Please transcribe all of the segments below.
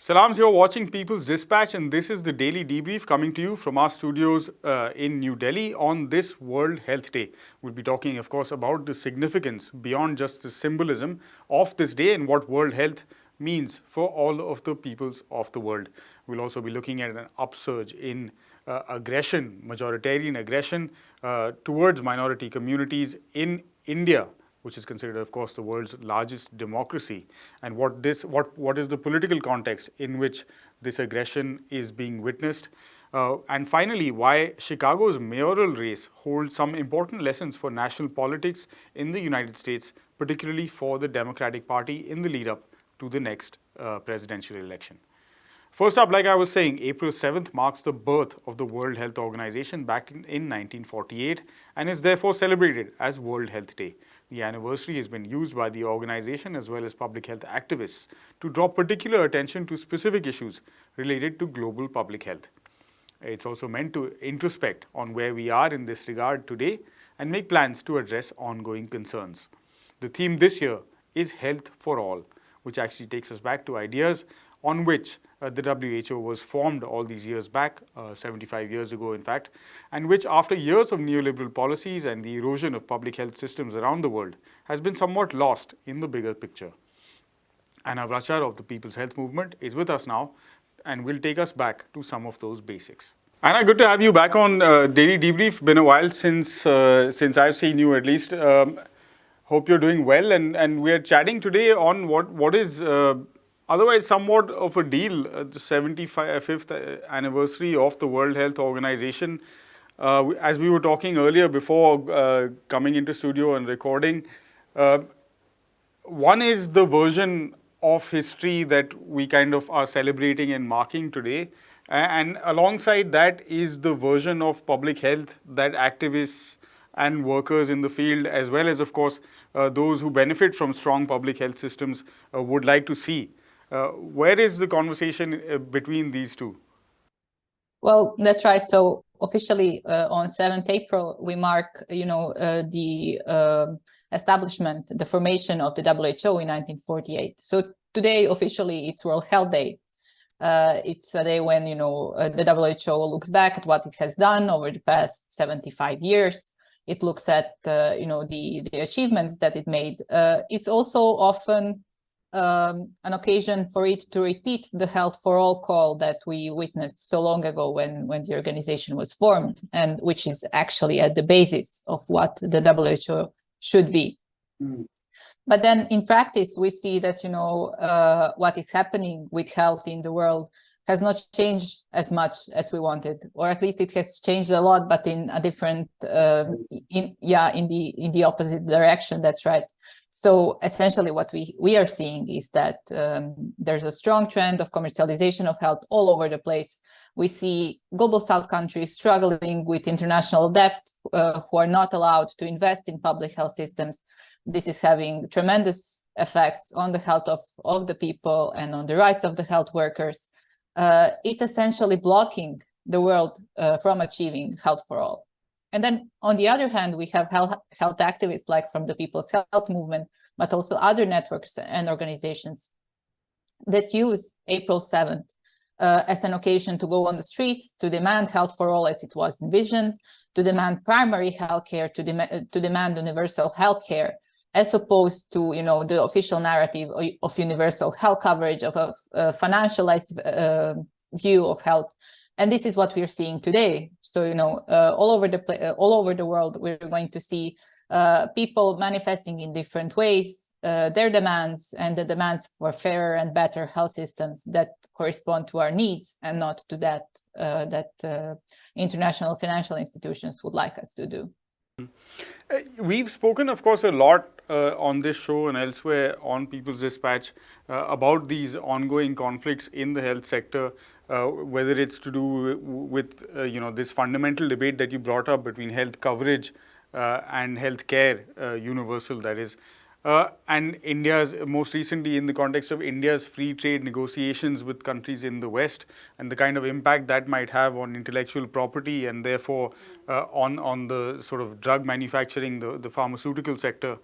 Salams, you're watching People's Dispatch, and this is the daily debrief coming to you from our studios in New Delhi on this World Health Day. We'll be talking, of course, about the significance beyond just the symbolism of this day and what World Health means for all of the peoples of the world. We'll also be looking at an upsurge in aggression, majoritarian aggression towards minority communities in India, which is considered, of course, the world's largest democracy, and what is the political context in which this aggression is being witnessed. And finally, why Chicago's mayoral race holds some important lessons for national politics in the United States, particularly for the Democratic Party in the lead up to the next presidential election. First up, like I was saying, April 7th marks the birth of the World Health Organization back in 1948 and is therefore celebrated as World Health Day. The anniversary has been used by the organization as well as public health activists to draw particular attention to specific issues related to global public health. It's also meant to introspect on where we are in this regard today and make plans to address ongoing concerns. The theme this year is Health for All, which actually takes us back to ideas on which the WHO was formed all these years back, 75 years ago in fact, and which after years of neoliberal policies and the erosion of public health systems around the world has been somewhat lost in the bigger picture. Anna Vrachar of the People's Health Movement is with us now and will take us back to some of those basics. Anna, good to have you back on Daily Debrief. Been a while since I've seen you at least. Hope you're doing well, and we're chatting today on what is otherwise somewhat of a deal, the 75th anniversary of the World Health Organization. As we were talking earlier before coming into studio and recording, one is the version of history that we kind of are celebrating and marking today, and alongside that is the version of public health that activists and workers in the field, as well as, of course, those who benefit from strong public health systems would like to see. Where is the conversation between these two? Well, that's right. So officially on 7th April, we mark, the establishment, the formation of the WHO in 1948. So today, officially, it's World Health Day. It's a day when, the WHO looks back at what it has done over the past 75 years. It looks at, the achievements that it made. It's also often an occasion for it to repeat the Health for All call that we witnessed so long ago when the organization was formed, and which is actually at the basis of what the WHO should be. But then in practice, we see that, what is happening with health in the world has not changed as much as we wanted, or at least it has changed a lot, but in a different, in the opposite direction. That's right. So essentially what we are seeing is that there's a strong trend of commercialization of health all over the place. We see global South countries struggling with international debt, who are not allowed to invest in public health systems. This is having tremendous effects on the health of the people and on the rights of the health workers. It's essentially blocking the world from achieving health for all. And then on the other hand, we have health activists like from the People's Health Movement, but also other networks and organizations that use April 7th as an occasion to go on the streets, to demand health for all as it was envisioned, to demand primary health care, to demand universal health care, as opposed to, the official narrative of universal health coverage, of a financialized view of health. And this is what we're seeing today. So, all over the world, we're going to see people manifesting in different ways their demands and the demands for fairer and better health systems that correspond to our needs and not to that international financial institutions would like us to do. We've spoken, of course, a lot on this show and elsewhere on People's Dispatch about these ongoing conflicts in the health sector, whether it's to do with this fundamental debate that you brought up between health coverage and health care, universal that is, and India's, most recently in the context of India's free trade negotiations with countries in the West, and the kind of impact that might have on intellectual property and therefore on the sort of drug manufacturing, the pharmaceutical sector.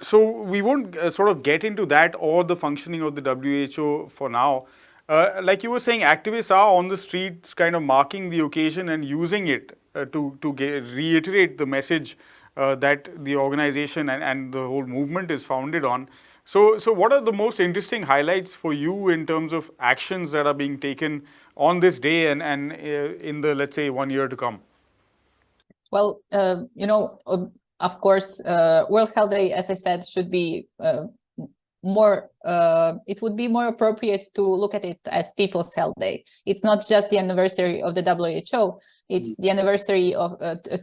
So we won't sort of get into that or the functioning of the WHO for now. Like you were saying, activists are on the streets kind of marking the occasion and using it to reiterate the message that the organization and the whole movement is founded on. So what are the most interesting highlights for you in terms of actions that are being taken on this day and in the, let's say, 1 year to come? Well, of course, World Health Day, as I said, should be more, it would be more appropriate to look at it as People's Health Day. It's not just the anniversary of the WHO, it's the anniversary of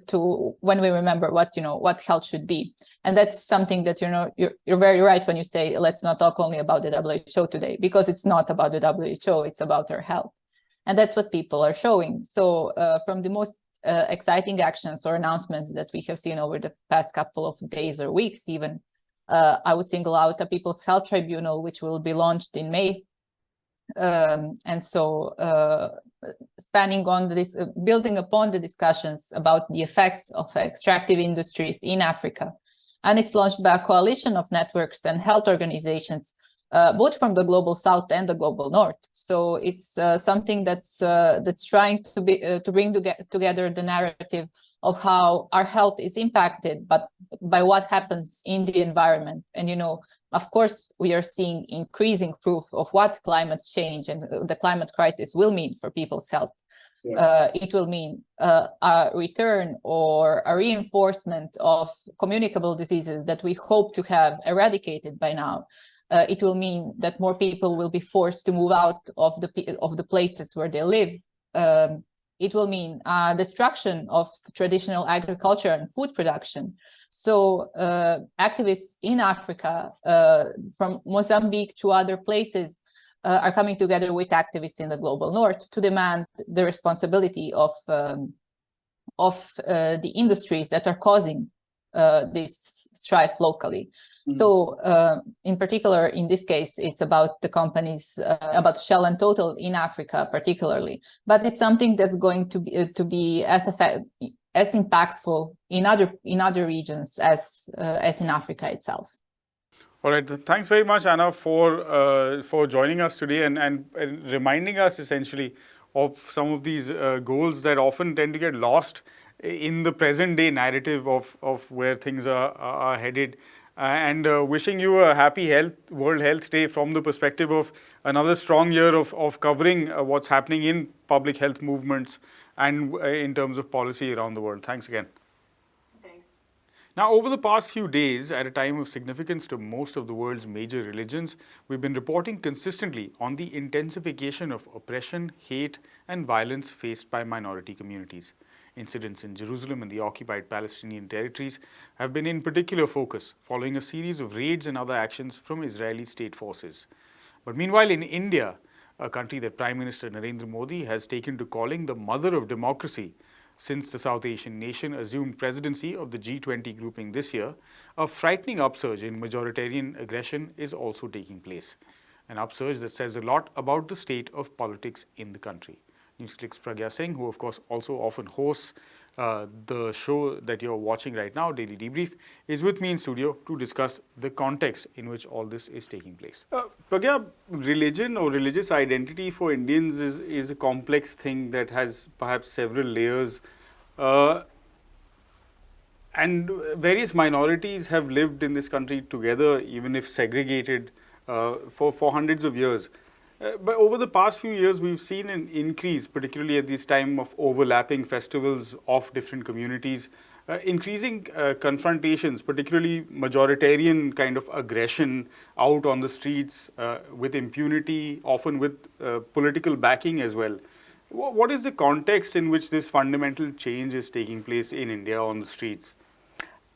to when we remember what health should be. And that's something that, you're very right when you say, let's not talk only about the WHO today, because it's not about the WHO, it's about our health. And that's what people are showing. So from the most exciting actions or announcements that we have seen over the past couple of days or weeks even, I would single out a People's Health Tribunal, which will be launched in May. And so spanning on this, building upon the discussions about the effects of extractive industries in Africa. And it's launched by a coalition of networks and health organizations, both from the global south and the global north. So it's something that's trying to bring together the narrative of how our health is impacted, but by what happens in the environment. And of course, we are seeing increasing proof of what climate change and the climate crisis will mean for people's health. Yeah. It will mean a return or a reinforcement of communicable diseases that we hope to have eradicated by now. It will mean that more people will be forced to move out of the places where they live. It will mean destruction of traditional agriculture and food production. So activists in Africa, from Mozambique to other places, are coming together with activists in the global north to demand the responsibility of the industries that are causing this strife locally. So in particular, in this case, it's about the companies, about Shell and Total in Africa particularly, but it's something that's going to be as impactful in other regions as in Africa itself. All right. Thanks very much, Anna, for joining us today and reminding us essentially of some of these goals that often tend to get lost in the present day narrative of where things are headed. And wishing you a happy World Health Day from the perspective of another strong year of covering what's happening in public health movements and in terms of policy around the world. Thanks again. Now, over the past few days, at a time of significance to most of the world's major religions, we've been reporting consistently on the intensification of oppression, hate, and violence faced by minority communities. Incidents in Jerusalem and the occupied Palestinian territories have been in particular focus, following a series of raids and other actions from Israeli state forces. But meanwhile, in India, a country that Prime Minister Narendra Modi has taken to calling the mother of democracy, since the South Asian nation assumed presidency of the G20 grouping this year, a frightening upsurge in majoritarian aggression is also taking place. An upsurge that says a lot about the state of politics in the country. NewsClick's Pragya Singh, who of course also often hosts the show that you're watching right now, Daily Debrief, is with me in studio to discuss the context in which all this is taking place. Pragya, religion or religious identity for Indians is a complex thing that has perhaps several layers. And various minorities have lived in this country together, even if segregated, for hundreds of years. But over the past few years, we've seen an increase, particularly at this time of overlapping festivals of different communities, increasing confrontations, particularly majoritarian kind of aggression out on the streets with impunity, often with political backing as well. What is the context in which this fundamental change is taking place in India on the streets?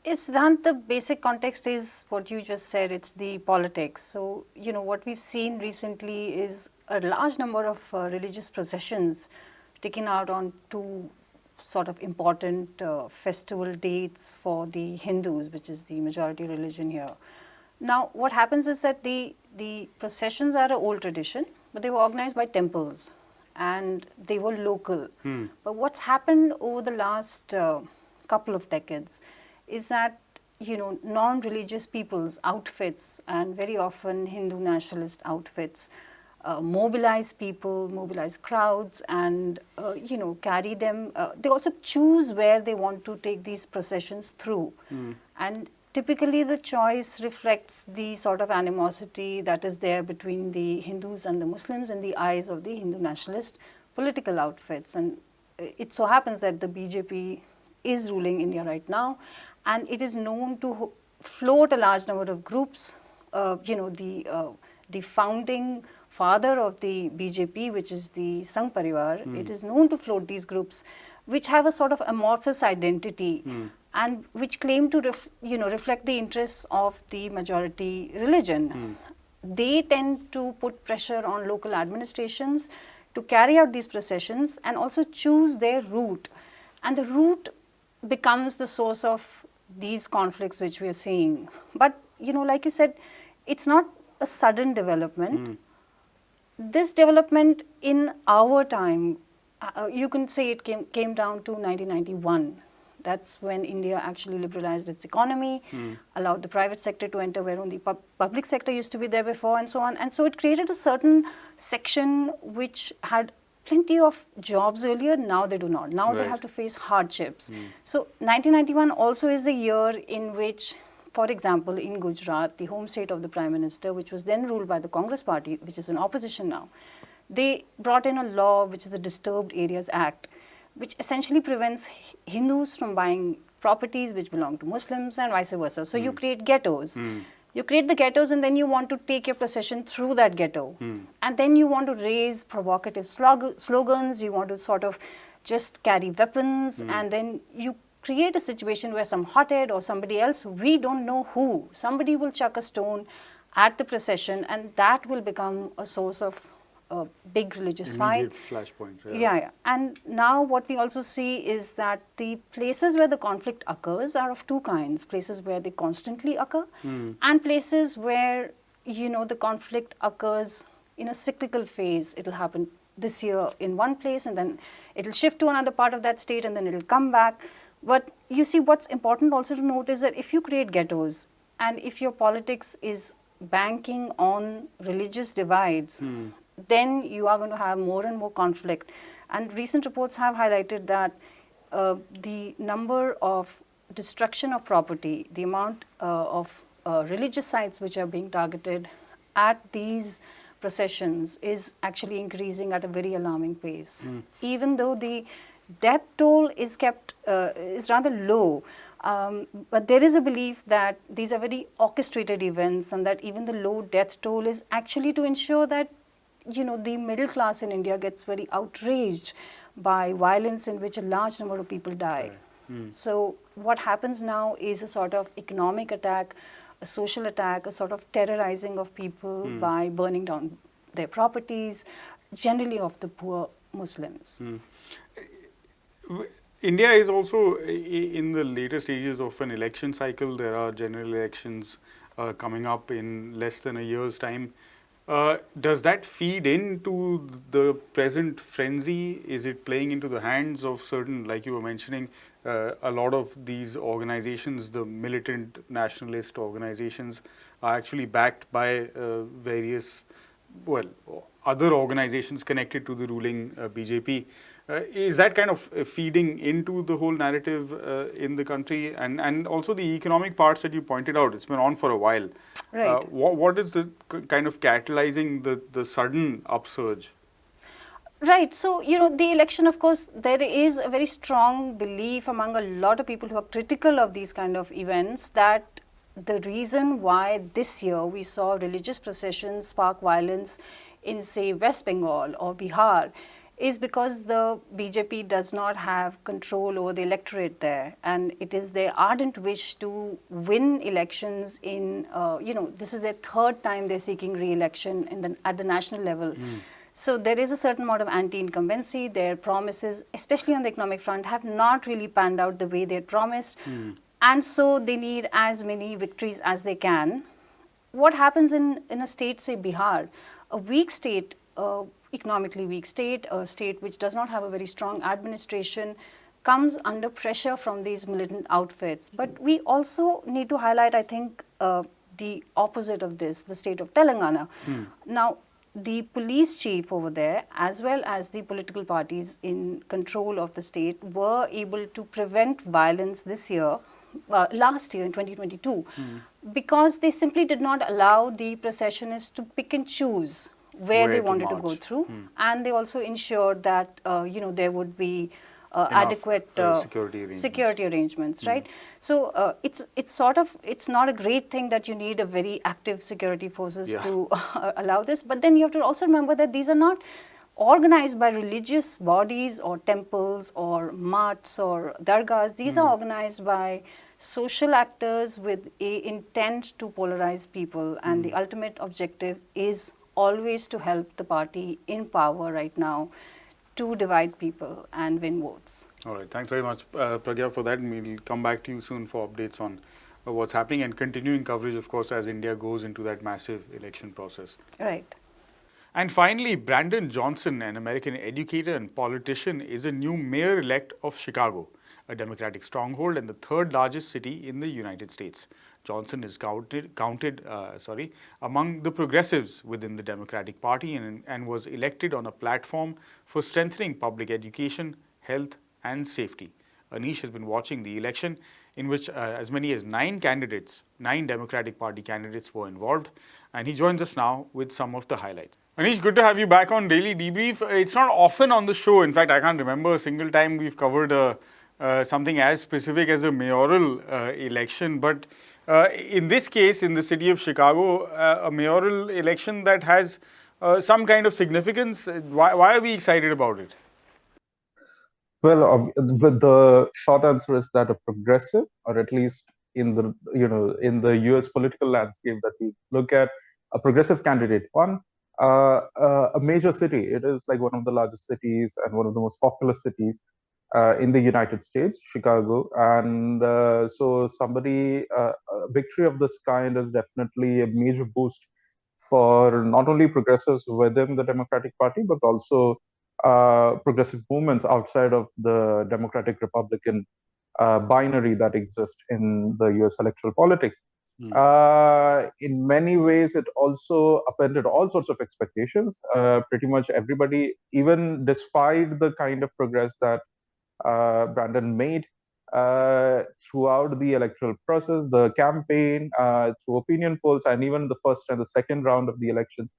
Siddhant, the basic context is what you just said, it's the politics. So, what we've seen recently is a large number of religious processions taken out on two sort of important festival dates for the Hindus, which is the majority religion here. Now, what happens is that the processions are an old tradition, but they were organized by temples and they were local. But what's happened over the last couple of decades is that, non-religious people's outfits, and very often Hindu nationalist outfits, mobilize people, mobilize crowds, and carry them. They also choose where they want to take these processions through, and typically the choice reflects the sort of animosity that is there between the Hindus and the Muslims in the eyes of the Hindu nationalist political outfits. And it so happens that the BJP is ruling India right now, and it is known to float a large number of groups. The founding father of the BJP, which is the Sangh Parivar, it is known to float these groups which have a sort of amorphous identity and which claim to reflect the interests of the majority religion. They tend to put pressure on local administrations to carry out these processions and also choose their route. And the route becomes the source of these conflicts which we are seeing. But, like you said, it's not a sudden development. This development in our time, you can say it came down to 1991. That's when India actually liberalized its economy, allowed the private sector to enter where only public sector used to be there before, and so on. And so it created a certain section which had plenty of jobs earlier. Now they do not. Now they have to face hardships. So 1991 also is the year in which, for example, in Gujarat, the home state of the Prime Minister, which was then ruled by the Congress party, which is in opposition now, they brought in a law which is the Disturbed Areas Act, which essentially prevents Hindus from buying properties which belong to Muslims and vice versa. So you create ghettos. You create the ghettos and then you want to take your procession through that ghetto. And then you want to raise provocative slogans, you want to sort of just carry weapons, and then you create a situation where some hothead or somebody else, we don't know who, somebody will chuck a stone at the procession, and that will become a source of a big religious fight. Flashpoint. Yeah. And now what we also see is that the places where the conflict occurs are of two kinds: places where they constantly occur, and places where the conflict occurs in a cyclical phase. It'll happen this year in one place, and then it'll shift to another part of that state, and then it'll come back. But you see, what's important also to note is that if you create ghettos, and if your politics is banking on religious divides, then you are going to have more and more conflict. And recent reports have highlighted that the number of destruction of property, the amount of religious sites which are being targeted at these processions is actually increasing at a very alarming pace. Even though the death toll is rather low, but there is a belief that these are very orchestrated events, and that even the low death toll is actually to ensure that the middle class in India gets very outraged by violence in which a large number of people die. So what happens now is a sort of economic attack, a social attack, a sort of terrorizing of people by burning down their properties, generally of the poor Muslims. India is also in the later stages of an election cycle. There are general elections coming up in less than a year's time. Does that feed into the present frenzy? Is it playing into the hands of certain, like you were mentioning, a lot of these organizations, the militant nationalist organizations, are actually backed by various, other organizations connected to the ruling BJP. Is that kind of feeding into the whole narrative in the country? And also the economic parts that you pointed out, it's been on for a while. Right. What is the kind of catalyzing the sudden upsurge? Right. So, the election, of course, there is a very strong belief among a lot of people who are critical of these kind of events that the reason why this year we saw religious processions spark violence in, say, West Bengal or Bihar is because the BJP does not have control over the electorate there, and it is their ardent wish to win elections in, this is their third time they're seeking re-election at the national level. So there is a certain amount of anti-incumbency. Their promises, especially on the economic front, have not really panned out the way they had promised, and so they need as many victories as they can. What happens in a state, say Bihar, a weak state, economically weak state, a state which does not have a very strong administration, comes under pressure from these militant outfits. But we also need to highlight, I think, the opposite of this, the state of Telangana. Now, the police chief over there, as well as the political parties in control of the state, were able to prevent violence this year, last year in 2022, because they simply did not allow the processionists to pick and choose where they wanted to go through, and they also ensured that there would be adequate security arrangements, right? So it's not a great thing that you need a very active security forces to allow this, but then you have to also remember that these are not organized by religious bodies or temples or mats or dargahs. These are organized by social actors with a intent to polarize people, and the ultimate objective is always to help the party in power right now to divide people and win votes. All right, thanks very much, Pragya, for that. And we'll come back to you soon for updates on what's happening and continuing coverage, of course, as India goes into that massive election process. Right. And finally, Brandon Johnson, an American educator and politician, is a new mayor-elect of Chicago, a Democratic stronghold and the third largest city in the United States. Johnson is counted among the progressives within the Democratic Party and was elected on a platform for strengthening public education, health, and safety. Anish has been watching the election, in which as many as 9 Democratic Party candidates were involved, and he joins us now with some of the highlights. Anish, good to have you back on Daily Debrief. It's not often on the show. In fact, I can't remember a single time we've covered something as specific as a mayoral election, but in this case, in the city of Chicago, a mayoral election that has some kind of significance. Why are we excited about it? Well, the short answer is that a progressive, or at least in the in the U.S. political landscape that we look at, a progressive candidate won a major city. It is like one of the largest cities and one of the most populous cities in the United States, Chicago, and so a victory of this kind is definitely a major boost for not only progressives within the Democratic Party, but also progressive movements outside of the Democratic Republican binary that exists in the US electoral politics. In many ways, it also upended all sorts of expectations. Pretty much everybody, even despite the kind of progress that Brandon made throughout the electoral process, the campaign, through opinion polls, and even the first and the second round of the elections,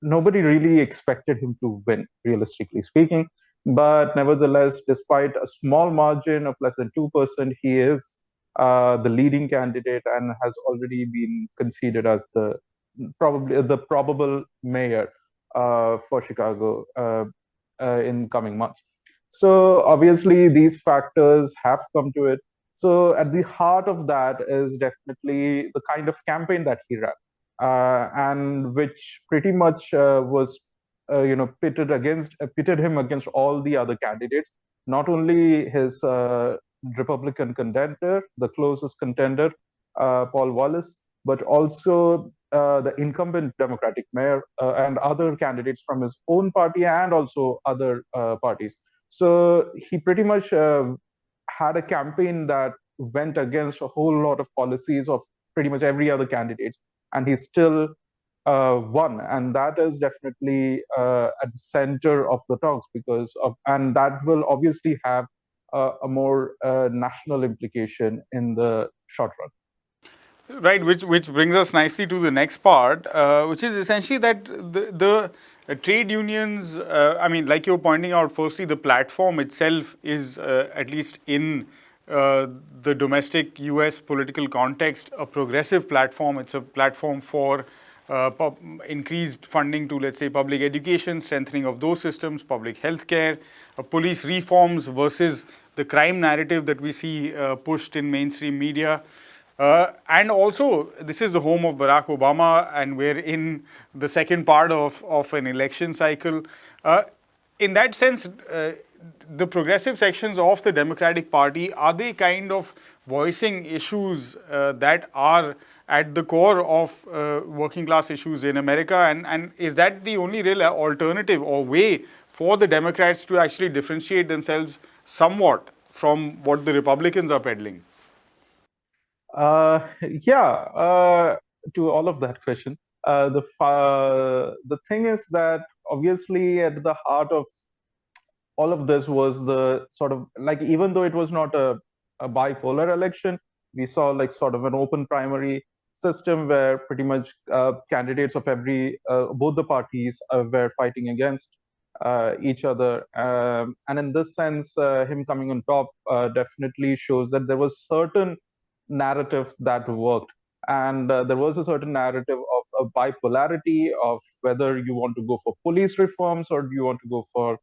nobody really expected him to win, realistically speaking. But nevertheless, despite a small margin of less than 2%, he is the leading candidate and has already been conceded as the probable mayor for Chicago in coming months. So obviously these factors have come to it. So at the heart of that is definitely the kind of campaign that he ran, and which pretty much was pitted him against all the other candidates, not only his Republican contender, the closest contender, Paul Wallace, but also the incumbent Democratic mayor and other candidates from his own party and also other parties. So he pretty much had a campaign that went against a whole lot of policies of pretty much every other candidate, and he still won. And that is definitely at the center of the talks, and that will obviously have a more national implication in the short run. Right, which brings us nicely to the next part, which is essentially that the trade unions, I mean, like you're pointing out, firstly, the platform itself is, at least in the domestic US political context, a progressive platform. It's a platform for increased funding to, let's say, public education, strengthening of those systems, public health care, police reforms versus the crime narrative that we see pushed in mainstream media. And also, this is the home of Barack Obama, and we're in the second part of an election cycle. In that sense, the progressive sections of the Democratic Party, are they kind of voicing issues that are at the core of working class issues in America? And is that the only real alternative or way for the Democrats to actually differentiate themselves somewhat from what the Republicans are peddling? Yeah, to all of that question. The thing is that obviously at the heart of all of this was the sort of like, even though it was not a bipolar election, we saw like sort of an open primary system where pretty much candidates of both the parties were fighting against each other. And in this sense, him coming on top definitely shows that there was certain narrative that worked. And there was a certain narrative of a bipolarity of whether you want to go for police reforms or do you want to go for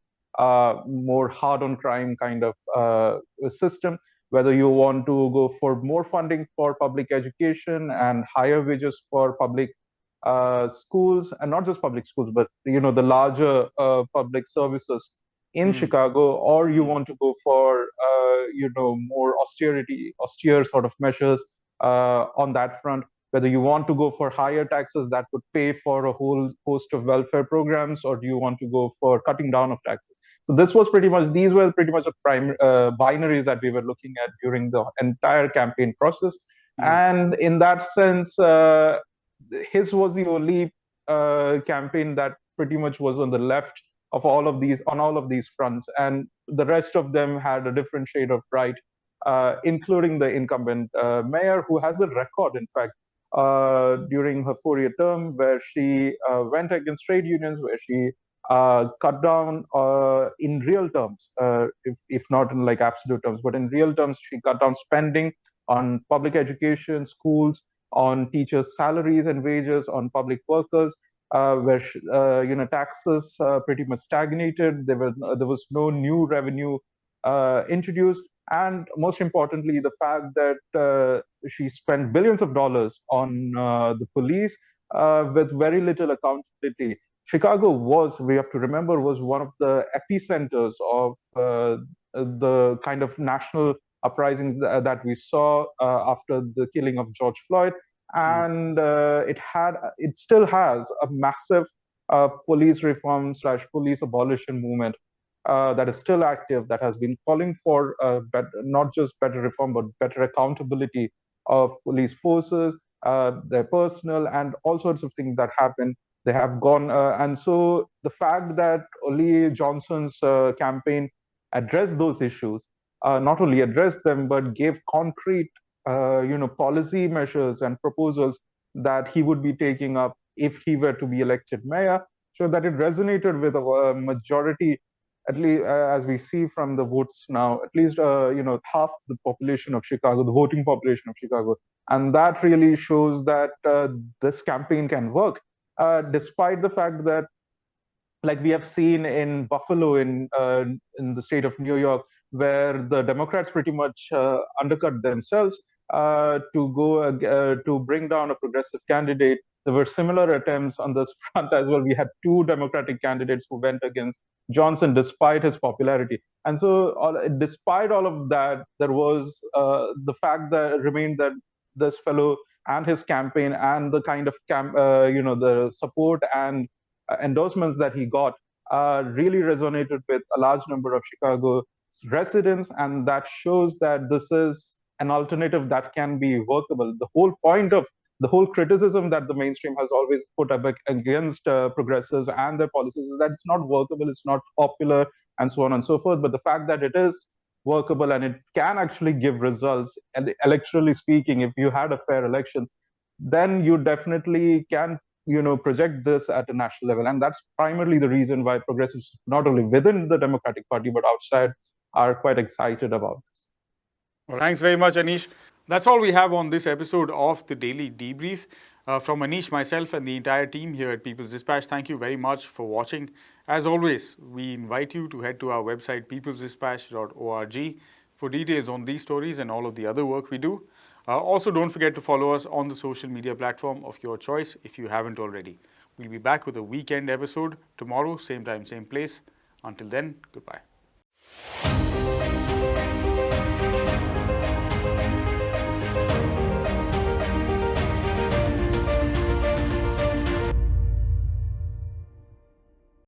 more hard on crime kind of system, whether you want to go for more funding for public education and higher wages for public schools, and not just public schools, but the larger public services in Chicago, or you want to go for more austere sort of measures on that front, whether you want to go for higher taxes that would pay for a whole host of welfare programs, or do you want to go for cutting down of taxes. So these were pretty much binaries that we were looking at during the entire campaign process. And in that sense, his was the only campaign that pretty much was on the left of all of these fronts, and the rest of them had a different shade of right, including the incumbent mayor, who has a record, in fact, during her 4-year term, where she went against trade unions, where she cut down in real terms, if not in like absolute terms, but in real terms, she cut down spending on public education, schools, on teachers' salaries and wages, on public workers, where taxes pretty much stagnated. There was no new revenue introduced, and most importantly, the fact that she spent billions of dollars on the police with very little accountability. Chicago we have to remember, was one of the epicenters of the kind of national uprisings that we saw after the killing of George Floyd. And it still has a massive police reform / police abolition movement that is still active, that has been calling for not just better reform, but better accountability of police forces, their personnel, and all sorts of things that happen. They have gone, and so the fact that only Johnson's campaign addressed those issues, not only addressed them, but gave concrete policy measures and proposals that he would be taking up if he were to be elected mayor, so that it resonated with a majority, at least as we see from the votes now, at least half the population of Chicago, the voting population of Chicago. And that really shows that this campaign can work, despite the fact that, like we have seen in Buffalo, in the state of New York, where the Democrats pretty much undercut themselves to bring down a progressive candidate. There were similar attempts on this front as well. We had 2 Democratic candidates who went against Johnson despite his popularity. And so despite all of that, there was the fact that remained that this fellow and his campaign and the kind of the support and endorsements that he got really resonated with a large number of Chicago residents, and that shows that this is an alternative that can be workable. The whole point of the whole criticism that the mainstream has always put up against progressives and their policies is that it's not workable, it's not popular, and so on and so forth. But the fact that it is workable and it can actually give results, and electorally speaking, if you had a fair elections, then you definitely can project this at a national level. And that's primarily the reason why progressives, not only within the Democratic Party, but outside, are quite excited about this. Well, thanks very much, Anish. That's all we have on this episode of the Daily Debrief. From Anish, myself, and the entire team here at People's Dispatch, thank you very much for watching. As always, we invite you to head to our website, peoplesdispatch.org, for details on these stories and all of the other work we do. Also, don't forget to follow us on the social media platform of your choice if you haven't already. We'll be back with a weekend episode tomorrow, same time, same place. Until then, goodbye.